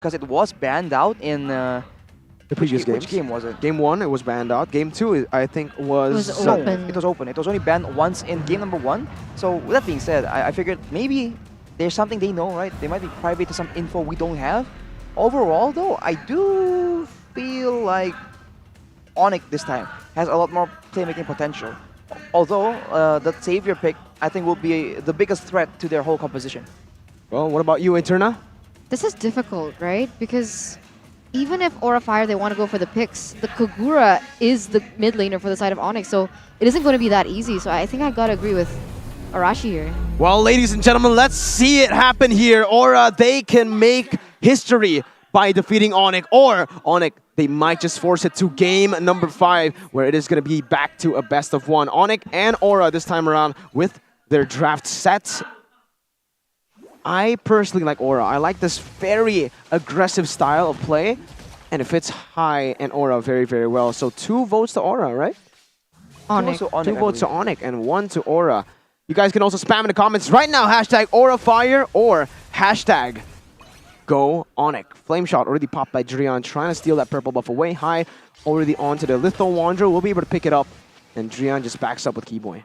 because it was banned out in The previous which games. game was it? Game 1, it was banned out. Game 2, I think, was... was No, open. it was open. It was only banned once in game number 1. So with that being said, I figured maybe there's something they know, right? They might be privy to some info we don't have. Overall, though, I do feel like ONIC this time has a lot more playmaking potential. Although that Savior pick, I think, will be the biggest threat to their whole composition. Well, what about you, Eterna? This is difficult, right? Because even if Aura Fire, they want to go for the picks, the Kagura is the mid laner for the side of Onyx, so it isn't going to be that easy. So I think I gotta agree with Arashi here. Well, ladies and gentlemen, let's see it happen here. Aura, they can make history by defeating ONIC, or ONIC, they might just force it to game number 5, where it is going to be back to a best of 1. ONIC and Aura this time around with their draft sets. I personally like Aura. I like this very aggressive style of play, and it fits High and Aura very, very well. So 2 votes to Aura, right? Onyx. 2 2 votes to ONIC and 1 to Aura. You guys can also spam in the comments right now, hashtag AuraFire or hashtag Go ONIC. Flame shot already popped by Drian, trying to steal that purple buff away. High already onto the Litho Wanderer. Will be able to pick it up, and Drian just backs up with Keyboy.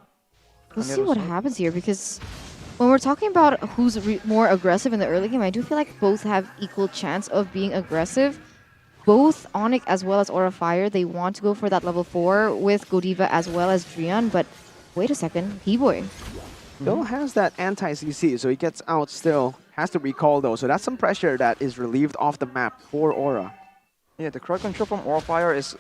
We'll see what happens here, because when we're talking about who's more aggressive in the early game, I do feel like both have equal chance of being aggressive. Both Onyx as well as Aura Fire, they want to go for that level 4 with Godiva as well as Drian, but wait a second, Keyboy. Still has that anti-CC, so he gets out still. Has to recall though, so that's some pressure that is relieved off the map for Aura. Yeah, the crowd control from Aura Fire is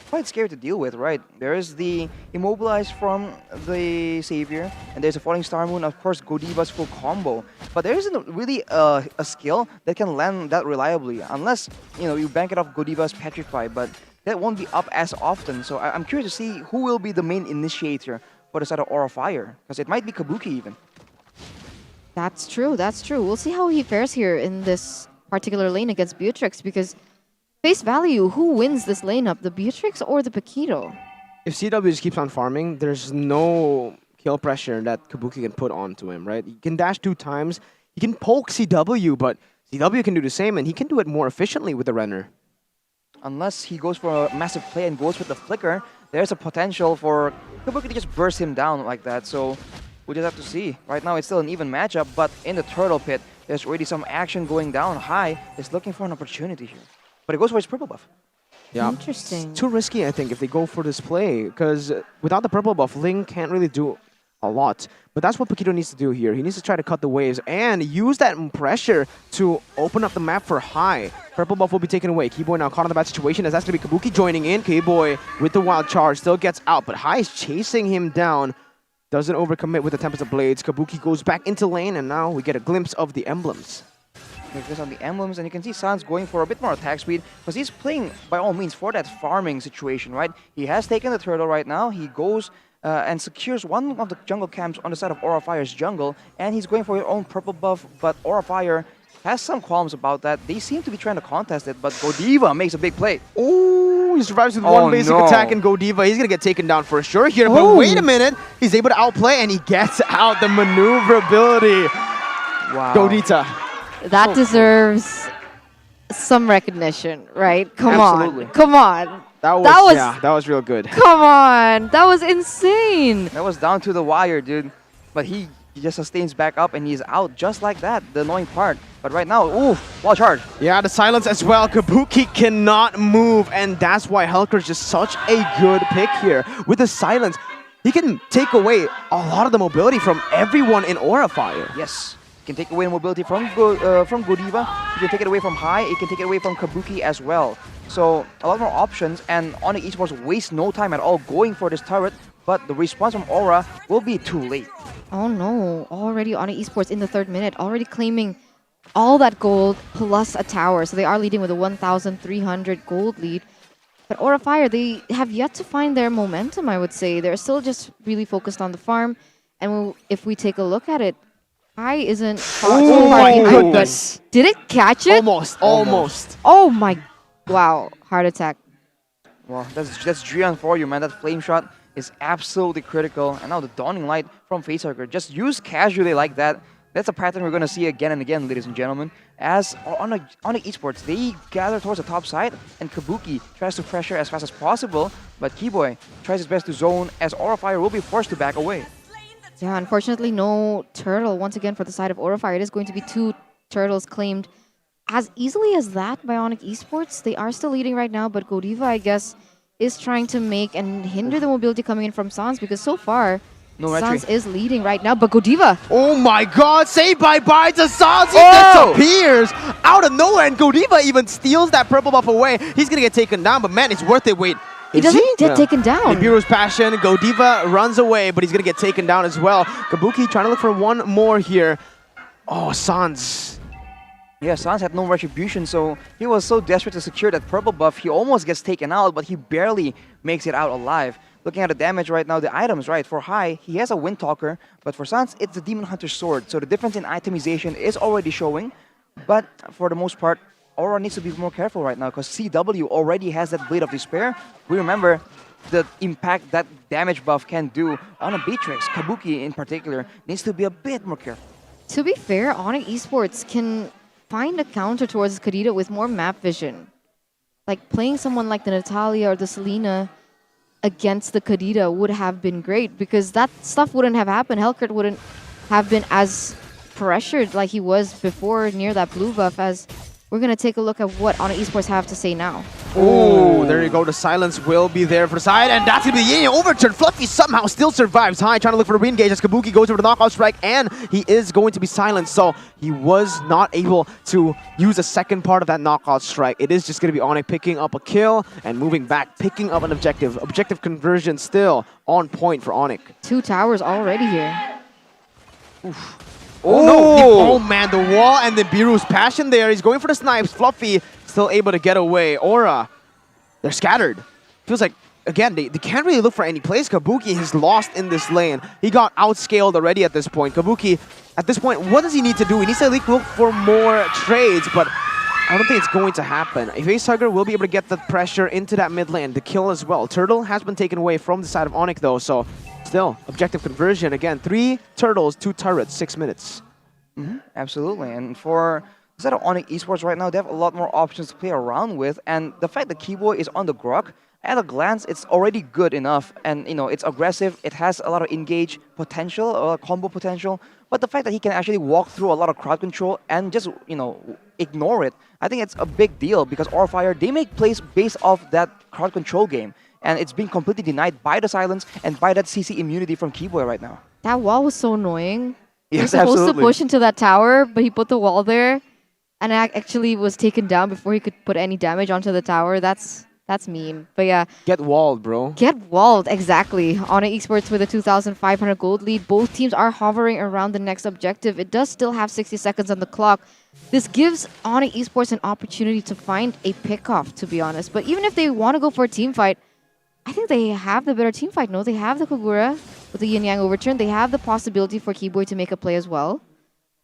quite scary to deal with, right? There is the Immobilize from the Savior, and there's a Falling Star Moon, of course, Godiva's full combo. But there isn't really a skill that can land that reliably, unless, you know, you bank it off Godiva's Petrify, but that won't be up as often. So I'm curious to see who will be the main initiator for the side of Aura Fire, because it might be Kabuki even. That's true, that's true. We'll see how he fares here in this particular lane against Beatrix, because face value, who wins this lane up, the Beatrix or the Paquito? If CW just keeps on farming, there's no kill pressure that Kabuki can put onto him, right? He can dash 2 times, he can poke CW, but CW can do the same, and he can do it more efficiently with the Renner. Unless he goes for a massive play and goes with the Flicker, there's a potential for Kabuki to just burst him down like that. So we just have to see. Right now, it's still an even matchup, but in the Turtle Pit, there's already some action going down. High is looking for an opportunity here. But it goes for his purple buff. Yeah. Interesting. It's too risky, I think, if they go for this play, because without the purple buff, Ling can't really do a lot. But that's what Paquito needs to do here. He needs to try to cut the waves and use that pressure to open up the map for High. Purple buff will be taken away. Keyboy now caught in the bad situation, as that's going to be Kabuki joining in. Keyboy with the wild charge still gets out, but High is chasing him down. Doesn't overcommit with the Tempest of Blades. Kabuki goes back into lane, and now we get a glimpse of the emblems. Because on the emblems, and you can see Sans going for a bit more attack speed, because he's playing, by all means, for that farming situation, right? He has taken the turtle right now. He goes and secures one of the jungle camps on the side of Aura Fire's jungle, and he's going for his own purple buff, but Aura Fire has some qualms about that. They seem to be trying to contest it, but Godiva makes a big play. Oh, he survives with one basic attack, and Godiva, he's going to get taken down for sure here. But wait a minute, he's able to outplay, and he gets out the maneuverability. Wow. Godita. That deserves some recognition, right? Come Absolutely. on. Come on. That was real good. Come on. That was insane. That was down to the wire, dude. But he just sustains back up, and he's out just like that, the annoying part. But right now, ooh, wild charge. Yeah, the silence as well. Kabuki cannot move, and that's why Helker's just such a good pick here. With the silence, he can take away a lot of the mobility from everyone in Aura Fire. Yes. He can take away mobility from Godiva. He can take it away from High. He can take it away from Kabuki as well. So a lot more options, and ONIC Esports wastes no time at all going for this turret, but the response from Aura will be too late. Oh no, already ONIC Esports in the 3rd minute, already claiming all that gold plus a tower. So they are leading with a 1,300 gold lead. But Aura Fire, they have yet to find their momentum, I would say. They're still just really focused on the farm. And if we take a look at it, High isn't Oh my goodness. Did it catch it? Almost. Oh my, wow, heart attack. Well, that's Drian for you, man. That flame shot is absolutely critical. And now the Dawning Light from Facehugger, just used casually like that, That's a pattern we're going to see again and again, ladies and gentlemen. As ONIC Esports, they gather towards the top side, and Kabuki tries to pressure as fast as possible, but Keyboy tries his best to zone, as Aurafire will be forced to back away. Yeah, unfortunately, no turtle once again for the side of Aurafire. It is going to be 2 turtles claimed as easily as that by ONIC Esports. They are still leading right now, but Godiva, I guess, is trying to make and hinder the mobility coming in from Sans, because so far, No Sans retry. is leading right now, but Godiva. Oh my god, say bye-bye to Sans. He Oh! disappears out of nowhere, and Godiva even steals that purple buff away. He's gonna get taken down, but man, it's worth it. Wait, He is doesn't get taken down. Nibiru's passion, Godiva runs away, but he's gonna get taken down as well. Kabuki trying to look for one more here. Oh, Sans. Yeah, Sans had no retribution, so he was so desperate to secure that purple buff, he almost gets taken out, but he barely makes it out alive. Looking at the damage right now, the items, right, for High, he has a Wind Talker, but for Sans, it's the Demon Hunter's Sword, so the difference in itemization is already showing, but for the most part, Aura needs to be more careful right now, because CW already has that Blade of Despair. We remember the impact that damage buff can do on a Beatrix. Kabuki, in particular, needs to be a bit more careful. To be fair, ONIC Esports can find a counter towards Kadita with more map vision. Like playing someone like the Natalia or the Selena against the Kadita would have been great, because that stuff wouldn't have happened. Hellcurt wouldn't have been as pressured like he was before near that blue buff, as we're going to take a look at what ONIC Esports have to say now. Oh, there you go. The silence will be there for the side, and that's going to be the overturn. Fluffy somehow still survives. High trying to look for a re-engage as Kabuki goes over the knockout strike, and he is going to be silenced, so he was not able to use a second part of that knockout strike. It is just going to be ONIC picking up a kill and moving back, picking up an objective. Objective conversion still on point for ONIC. 2 towers already here. Oh no! Oh man, the wall and the Biru's passion there. He's going for the snipes. Fluffy still able to get away. Aura, they're scattered. Feels like, again, they can't really look for any place. Kabuki is lost in this lane. He got outscaled already at this point. Kabuki, at this point, what does he need to do? He needs to look for more trades, but I don't think it's going to happen. Facehugger will be able to get the pressure into that mid lane, the kill as well. Turtle has been taken away from the side of ONIC though, so still, objective conversion. Again, 3 turtles, 2 turrets, 6 minutes. Absolutely, and for instead of ONIC Esports right now, they have a lot more options to play around with, and the fact that Keyboy is on the Grok, at a glance, it's already good enough, and you know, it's aggressive, it has a lot of engage potential, combo potential, but the fact that he can actually walk through a lot of crowd control and just, you know, ignore it, I think it's a big deal, because Aurafire, they make plays based off that crowd control game, and it's being completely denied by the silence and by that CC immunity from Keyboy right now. That wall was so annoying. He was Yes, supposed absolutely. to push into that tower, but he put the wall there, and actually was taken down before he could put any damage onto the tower. That's mean. But yeah, Get walled, bro. get walled, exactly. ONIC Esports with a 2,500 gold lead. Both teams are hovering around the next objective. It does still have 60 seconds on the clock. This gives ONIC Esports an opportunity to find a pick-off, to be honest. But even if they want to go for a team fight, I think they have the better team fight, no? They have the Kogura with the Yin Yang overturn. They have the possibility for Keyboy to make a play as well.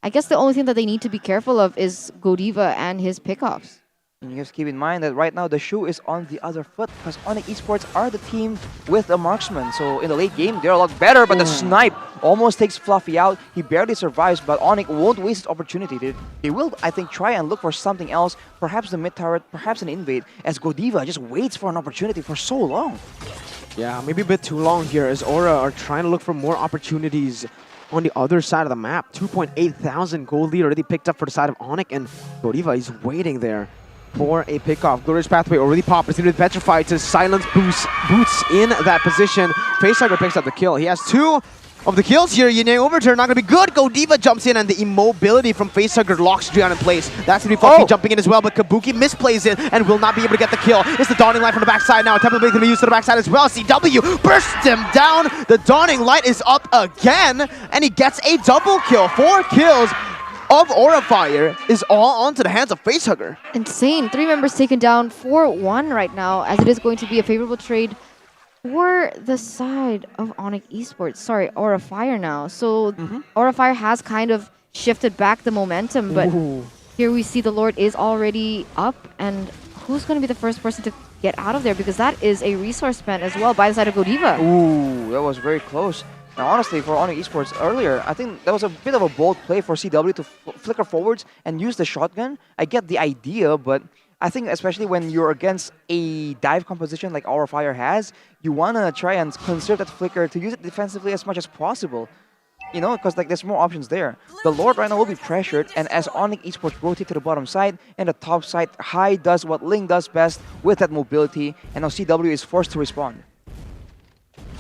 I guess the only thing that they need to be careful of is Godiva and his pickoffs. And you have to keep in mind that right now the shoe is on the other foot, because ONIC Esports are the team with a marksman. So in the late game, they're a lot better, but the snipe almost takes Fluffy out. He barely survives, but ONIC won't waste this opportunity. They will, I think, try and look for something else, perhaps the mid turret, perhaps an invade, as Godiva just waits for an opportunity for so long. Yeah, maybe a bit too long here, as Aura are trying to look for more opportunities on the other side of the map. 2.8 thousand gold lead already picked up for the side of ONIC, and Godiva is waiting there for a pickoff. Glorious Pathway already popped. It's going to be petrified to silence boots in that position. Facehugger picks up the kill. He has 2 of the kills here. Yin Yang overturn not going to be good. Godiva jumps in, and the immobility from Facehugger locks Drian in place. That's going to be Fluffy jumping in as well, but Kabuki misplays it and will not be able to get the kill. It's the Dawning Light from the backside now. Temple Blade going to be used to the backside as well. CW bursts him down. The Dawning Light is up again, and he gets a double kill. 4 kills of Aurafire is all onto the hands of Facehugger. Insane. 3 members taken down 4-1 right now, as it is going to be a favorable trade for the side of ONIC Esports. Sorry, Aurafire now. So Aurafire has kind of shifted back the momentum, but here we see the Lord is already up, and who's going to be the first person to get out of there? Because that is a resource spent as well by the side of Godiva. Ooh, that was very close. Now, honestly, for ONIC Esports earlier, I think that was a bit of a bold play for CW to flicker forwards and use the shotgun. I get the idea, but I think especially when you're against a dive composition like our Fire has, you want to try and conserve that flicker to use it defensively as much as possible. You know, because like there's more options there. The Lord right now will be pressured, and as ONIC Esports rotate to the bottom side and the top side, High does what Ling does best with that mobility, and now CW is forced to respond.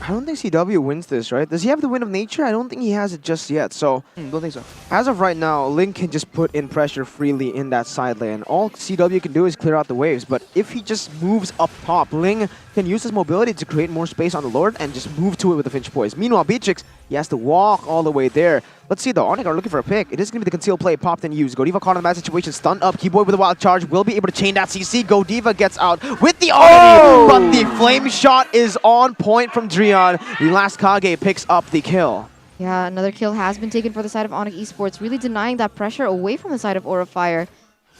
I don't think CW wins this, right? Does he have the Wind of Nature? I don't think he has it just yet. So, Don't think so. as of right now, Link can just put in pressure freely in that side lane. All CW can do is clear out the waves. But if he just moves up top, Ling can use his mobility to create more space on the Lord and just move to it with the Finch Poise. Meanwhile, Beatrix, he has to walk all the way there. Let's see, though. ONIC are looking for a pick. It is going to be the concealed play, popped and used. Godiva caught in a bad situation, stunned up. Keyboy with a wild charge will be able to chain that CC. Godiva gets out with the oddity, but the flame shot is on point from Drian. The last Kage picks up the kill. Yeah, another kill has been taken for the side of ONIC Esports, really denying that pressure away from the side of Aura Fire.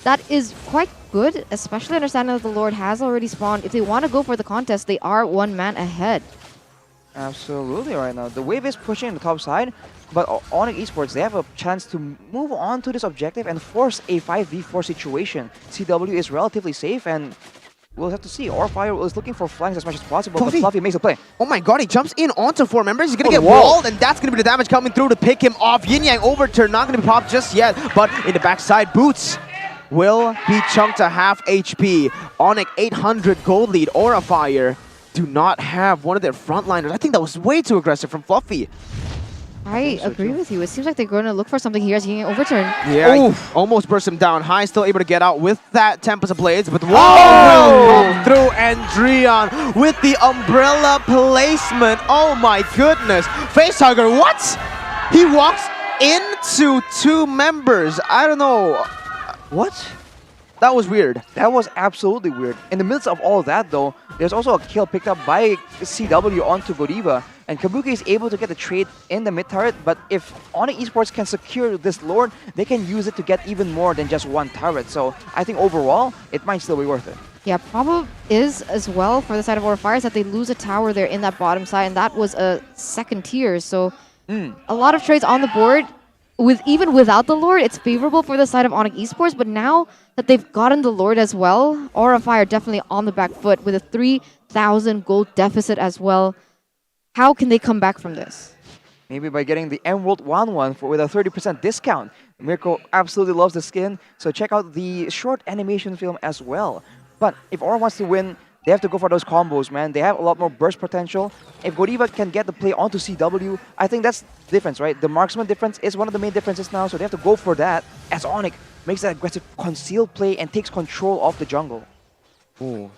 That is quite good, especially understanding that the Lord has already spawned. If they want to go for the contest, they are one man ahead. Absolutely right now. The wave is pushing the top side, but ONIC Esports, they have a chance to move on to this objective and force a 5v4 situation. CW is relatively safe, and we'll have to see. Fire is looking for flanks as much as possible, but Fluffy makes a play. Oh my god, he jumps in onto 4 members. He's going to get wall. walled, and that's going to be the damage coming through to pick him off. Yin Yang overturn, not going to be popped just yet, but in the backside, Boots will be chunked to half HP. ONIC 800 gold lead. Aura Fire do not have one of their frontliners. I think that was way too aggressive from Fluffy. I agree with you. It seems like they're going to look for something here as he overturn. Yeah, almost burst him down. High still able to get out with that Tempest of Blades, but the wall will come through, and Drian with the umbrella placement. Oh my goodness. Facehugger, what? He walks into 2 members. I don't know. What? That was weird. That was absolutely weird. In the midst of all that, though, there's also a kill picked up by CW onto Godiva, and Kabuki is able to get the trade in the mid turret, but if ONIC Esports can secure this Lord, they can use it to get even more than just 1 turret. So I think overall, it might still be worth it. Yeah, problem is as well for the side of Aura Fire is that they lose a tower there in that bottom side, and that was a 2nd tier. So a lot of trades on the board. Even without the Lord, it's favorable for the side of ONIC Esports, but now that they've gotten the Lord as well, Aura Fire definitely on the back foot with a 3,000 gold deficit as well. How can they come back from this? Maybe by getting the Emerald 1-1 with a 30% discount. Mirko absolutely loves the skin, so check out the short animation film as well. But if Aura wants to win, they have to go for those combos, man. They have a lot more burst potential. If Godiva can get the play onto CW, I think that's the difference, right? The marksman difference is one of the main differences now, so they have to go for that as ONIC makes that aggressive concealed play and takes control of the jungle. Ooh.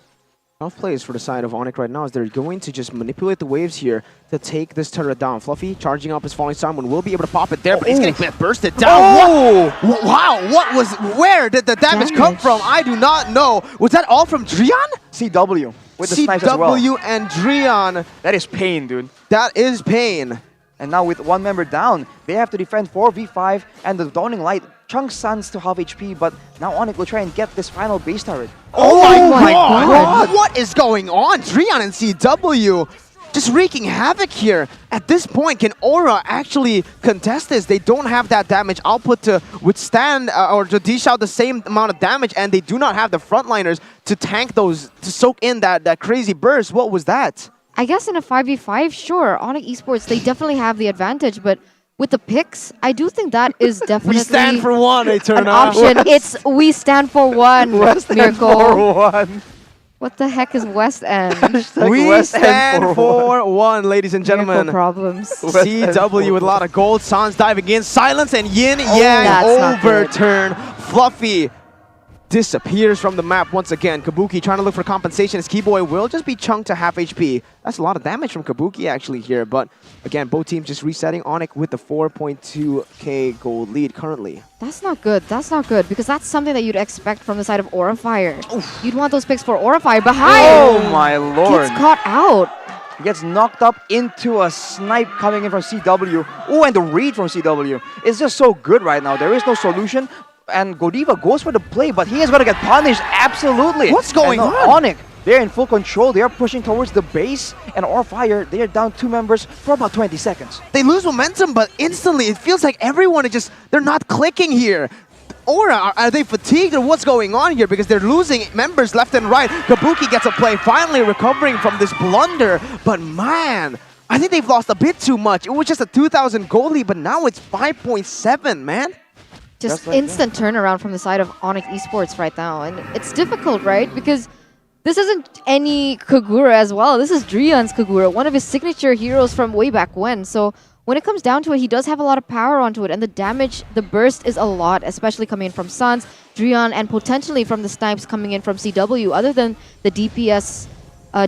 Tough plays for the side of ONIC right now as they're going to just manipulate the waves here to take this turret down. Fluffy charging up his falling Simon will be able to pop it there, but he's going to get bursted down. Oh! What? Wow, where did the damage come from? I do not know. Was that all from Drian? CW with the snipes as well. CW and Drian. That is pain, dude. That is pain. And now with 1 member down, they have to defend 4v5, and the Dawning Light chunks Suns to half HP, but now ONIC will try and get this final base turret. Oh my God. god! What is going on? Drian and CW just wreaking havoc here. At this point, can Aura actually contest this? They don't have that damage output to withstand or to dish out the same amount of damage, and they do not have the frontliners to tank those, to soak in that crazy burst. What was that? I guess in a 5v5, sure, ONIC Esports, they definitely have the advantage, but with the picks, I do think that is definitely We stand for one, they turn an out. option. It's we stand for one, Miracle. For one. What the heck is West End? We West End stand for one, ladies and gentlemen. Miracle problems. CW with a lot of gold. Sans diving in. Silence and Yin that's Yang not good. overturn. Fluffy disappears from the map once again. Kabuki trying to look for compensation. His Keyboy will just be chunked to half HP. That's a lot of damage from Kabuki actually here. But again, both teams just resetting. ONIC with the 4.2k gold lead currently. That's not good. That's not good because that's something that you'd expect from the side of Aura Fire. You'd want those picks for Aura Fire. Behind! Oh my lord. Gets caught out. He gets knocked up into a snipe coming in from CW. Oh, and the read from CW is just so good right now. There is no solution. And Godiva goes for the play, but he is going to get punished. Absolutely. What's going on? ONIC They're in full control. They are pushing towards the base, and ORFire, they are down 2 members for about 20 seconds. They lose momentum, but instantly it feels like everyone is just, they're not clicking here. Or are they fatigued or what's going on here? Because they're losing members left and right. Kabuki gets a play, finally recovering from this blunder. But man, I think they've lost a bit too much. It was just a 2,000 goal lead, but now it's 5.7, man. Just instant turnaround from the side of ONIC Esports right now. And it's difficult, right? Because this isn't any Kagura as well. This is Drian's Kagura, one of his signature heroes from way back when. So when it comes down to it, he does have a lot of power onto it. And the damage, the burst is a lot, especially coming in from Suns, Drian, and potentially from the snipes coming in from CW, other than the DPS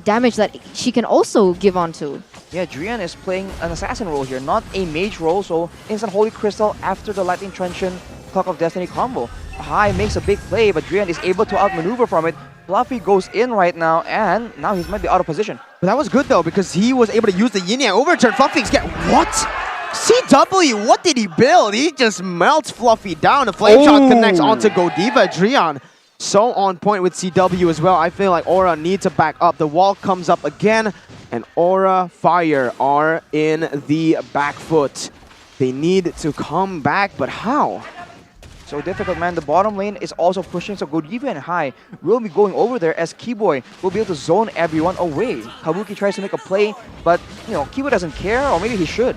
damage that she can also give onto. Yeah, Drian is playing an assassin role here, not a mage role, so instant Holy Crystal after the Lightning Truncheon Clock of Destiny combo. Hai makes a big play, but Drian is able to outmaneuver from it. Fluffy goes in right now, and now he might be out of position. But that was good though, because he was able to use the Yin Yang overturn. Fluffy's get what? CW, what did he build? He just melts Fluffy down. The flame shot connects onto Godiva. Drian so on point with CW as well. I feel like Aura needs to back up. The wall comes up again, and ORFire are in the back foot. They need to come back, but how? So difficult, man. The bottom lane is also pushing, so Godiva and Hai will be going over there as Keyboy will be able to zone everyone away. Kabuki tries to make a play, but Keyboy doesn't care, or maybe he should.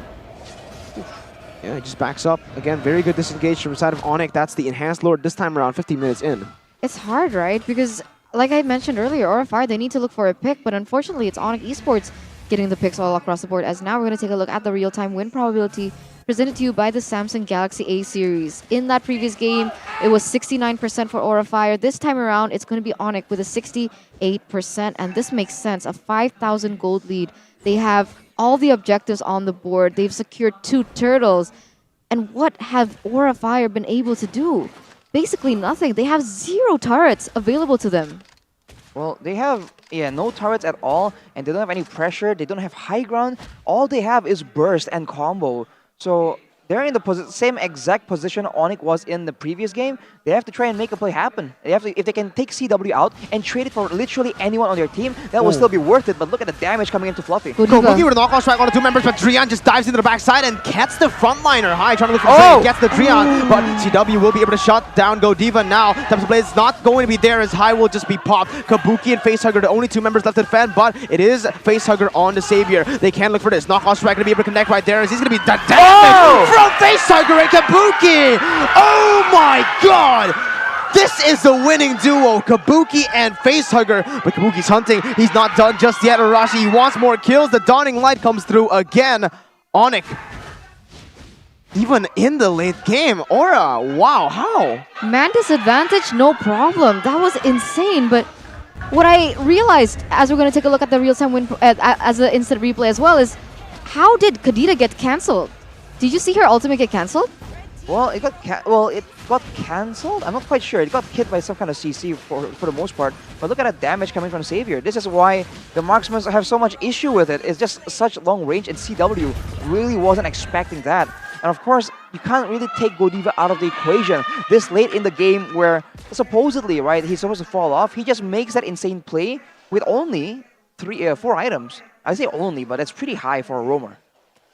Yeah, he just backs up. Again, very good disengage from the side of ONIC. That's the Enhanced Lord this time around, 15 minutes in. It's hard, right? Because like I mentioned earlier, ORFire, they need to look for a pick, but unfortunately it's ONIC Esports getting the picks all across the board. As now we're going to take a look at the real-time win probability presented to you by the Samsung Galaxy A series. In that previous game, it was 69% for ORFire. This time around, it's going to be ONIC with a 68%, and this makes sense. A 5,000 gold lead. They have all the objectives on the board. They've secured 2 turtles. And what have ORFire been able to do? Basically nothing. They have 0 turrets available to them. Well, they have no turrets at all, and they don't have any pressure. They don't have high ground. All they have is burst and combo. So they're in the same exact position ONIC was in the previous game. They have to try and make a play happen. They have to, if they can take CW out and trade it for literally anyone on their team, that will still be worth it. But look at the damage coming into Fluffy. Kabuki with a knockout strike on the 2 members, but Drian just dives into the backside and gets the frontliner. Hai trying to look for the gets the Drian, but CW will be able to shut down Godiva now. Types of play is not going to be there as Hai will just be popped. Kabuki and Facehugger, the only 2 members left to defend, but it is Facehugger on the Savior. They can look for this. Knockout strike going to be able to connect right there as he's going to be the damage from Facehugger and Kabuki. Oh my god! This is the winning duo, Kabuki and Facehugger. But Kabuki's hunting. He's not done just yet, Arashi. He wants more kills. The dawning light comes through again. ONIC. Even in the late game. Aura, wow, how? Man disadvantage, no problem. That was insane. But what I realized as we're going to take a look at the real-time win as an instant replay as well is, how did Kadita get cancelled? Did you see her ultimate get cancelled? Well, it got cancelled. I'm not quite sure. It got hit by some kind of CC for the most part. But look at that damage coming from Savior. This is why the marksmen have so much issue with it. It's just such long range, and CW really wasn't expecting that. And of course, you can't really take Godiva out of the equation this late in the game, where supposedly, right, he's supposed to fall off. He just makes that insane play with only 4 items. I say only, but that's pretty high for a roamer.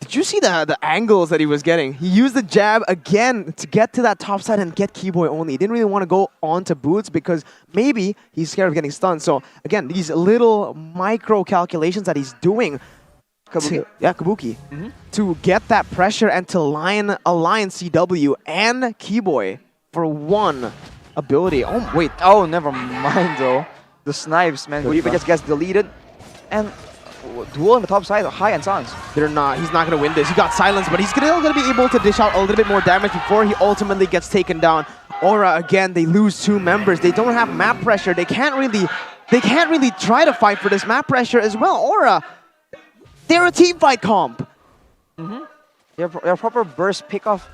Did you see the angles that he was getting? He used the jab again to get to that top side and get Keyboy only. He didn't really want to go on to Boots because maybe he's scared of getting stunned. So again, these little micro calculations that he's doing. Kabuki. To get that pressure and to align CW and Keyboy for 1 ability. Oh, wait. Oh, never mind though. The snipes, man. Godiva just gets deleted. And duel on the top side, Hai and Sans. They're not. He's not going to win this. He got silenced, but he's still going to be able to dish out a little bit more damage before he ultimately gets taken down. Aura, again, they lose 2 members. They don't have map pressure. They can't really try to fight for this map pressure as well. Aura, they're a team fight comp. They're proper burst pick-off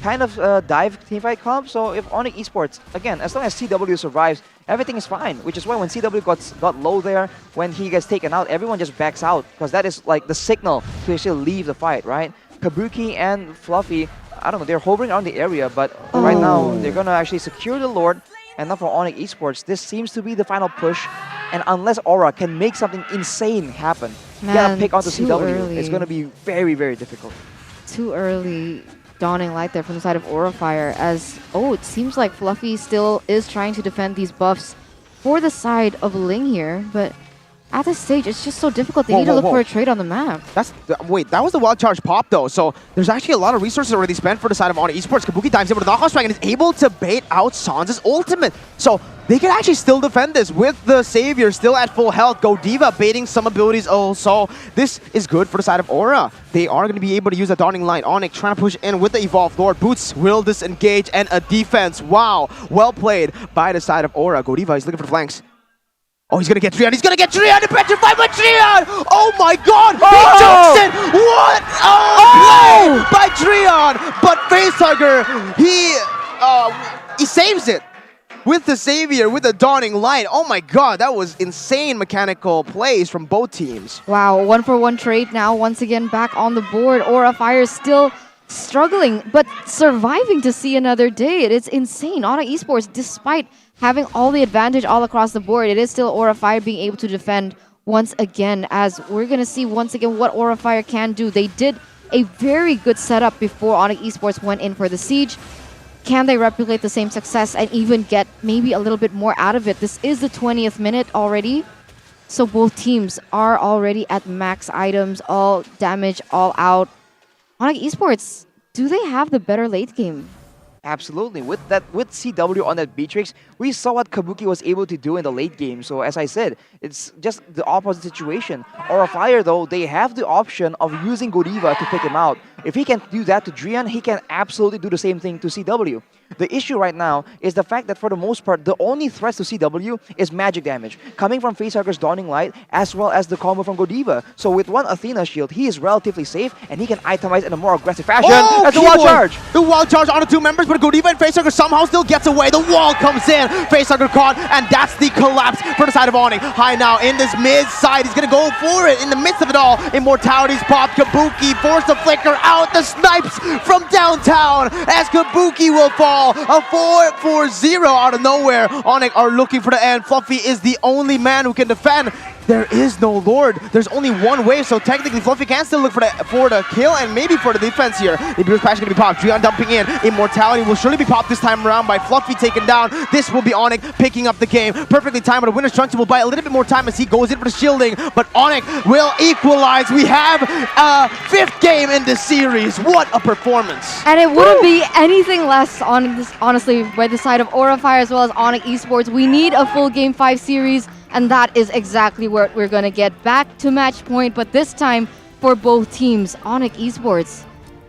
kind of dive teamfight comp. So if ONIC Esports, again, as long as CW survives, everything is fine. Which is why when CW got low there, when he gets taken out, everyone just backs out, because that is like the signal to actually leave the fight, right? Kabuki and Fluffy, I don't know, they're hovering around the area, but right now they're gonna actually secure the Lord. And now for ONIC Esports, this seems to be the final push And unless Aura can make something insane happen, Man, gotta pick onto too CW. early. It's gonna be very, very difficult. Too early dawning light there from the side of Aura Fire as, oh, it seems like Fluffy still is trying to defend these buffs for the side of Ling here, but at this stage, it's just so difficult. They need to look for a trade on the map. Wait, that was the wild charge pop though, so there's actually a lot of resources already spent for the side of ONIC Esports. Kabuki dives in with a knockout strike and is able to bait out Sans' ultimate. So they can actually still defend this with the Savior still at full health. Godiva baiting some abilities also. This is good for the side of Aura. They are going to be able to use a Dawning Light. ONIC trying to push in with the Evolved Lord. Boots will disengage and a defense. Wow, well played by the side of Aura. Godiva is looking for the flanks. Oh, he's gonna get Trion. He's gonna get Trion. The petrified by Trion. Oh my God! He jumps in. What? Oh, play by Trion. But Facehugger, he saves it with the Savior, with the Dawning Light. Oh my God, that was insane mechanical plays from both teams. Wow, 1-for-1 trade now once again back on the board. Aura Fire still struggling, but surviving to see another day. It's insane. ONIC Esports, despite having all the advantage all across the board, it is still Aura Fire being able to defend once again, as we're going to see once again what Aura Fire can do. They did a very good setup before ONIC Esports went in for the siege. Can they replicate the same success and even get maybe a little bit more out of it? This is the 20th minute already, so both teams are already at max items, all damage, all out. ONIC Esports, do they have the better late game? Absolutely. With CW on that Beatrix, we saw what Kabuki was able to do in the late game. So as I said, it's just the opposite situation. Aura Fire though, they have the option of using Godiva to pick him out. If he can do that to Drian, he can absolutely do the same thing to CW. The issue right now is the fact that for the most part, the only threats to CW is magic damage, coming from Facehugger's Dawning Light, as well as the combo from Godiva. So with one Athena shield, he is relatively safe, and he can itemize in a more aggressive fashion. That's the wild charge! The wild charge on the two members, but Godiva and Facehugger somehow still gets away. The wall comes in, Facehugger caught, and that's the collapse for the side of ONIC. High now in this mid side, he's gonna go for it in the midst of it all. Immortality's popped, Kabuki forced the flicker out, the snipes from downtown as Kabuki will fall. A 4-4-0 out of nowhere. ONIC are looking for the end. Fluffy is the only man who can defend. There is no Lord. There's only one wave, so technically Fluffy can still look for the kill and maybe for the defense here. The Beer's Crash is going to be popped. Drian dumping in. Immortality will surely be popped this time around by Fluffy taken down. This will be ONIC picking up the game. Perfectly timed, but the winner's trunks will buy a little bit more time as he goes in for the shielding, but ONIC will equalize. We have a 5th game in this series. What a performance. And it wouldn't be anything less, on this, honestly, by the side of Aura Fire as well as ONIC Esports. We need a full Game 5 series, and that is exactly what we're going to get. Back to match point, but this time for both teams. ONIC Esports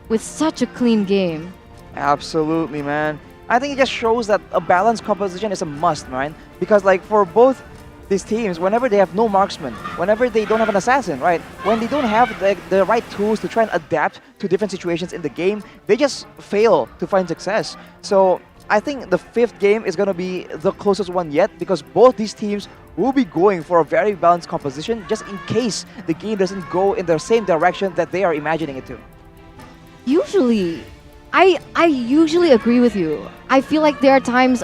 with such a clean game. Absolutely, man. I think it just shows that a balanced composition is a must, man. Because like for both these teams, whenever they have no marksman, whenever they don't have an assassin, right? When they don't have the right tools to try and adapt to different situations in the game, they just fail to find success. So I think the 5th game is going to be the closest one yet, because both these teams will be going for a very balanced composition just in case the game doesn't go in the same direction that they are imagining it to. Usually, I usually agree with you. I feel like there are times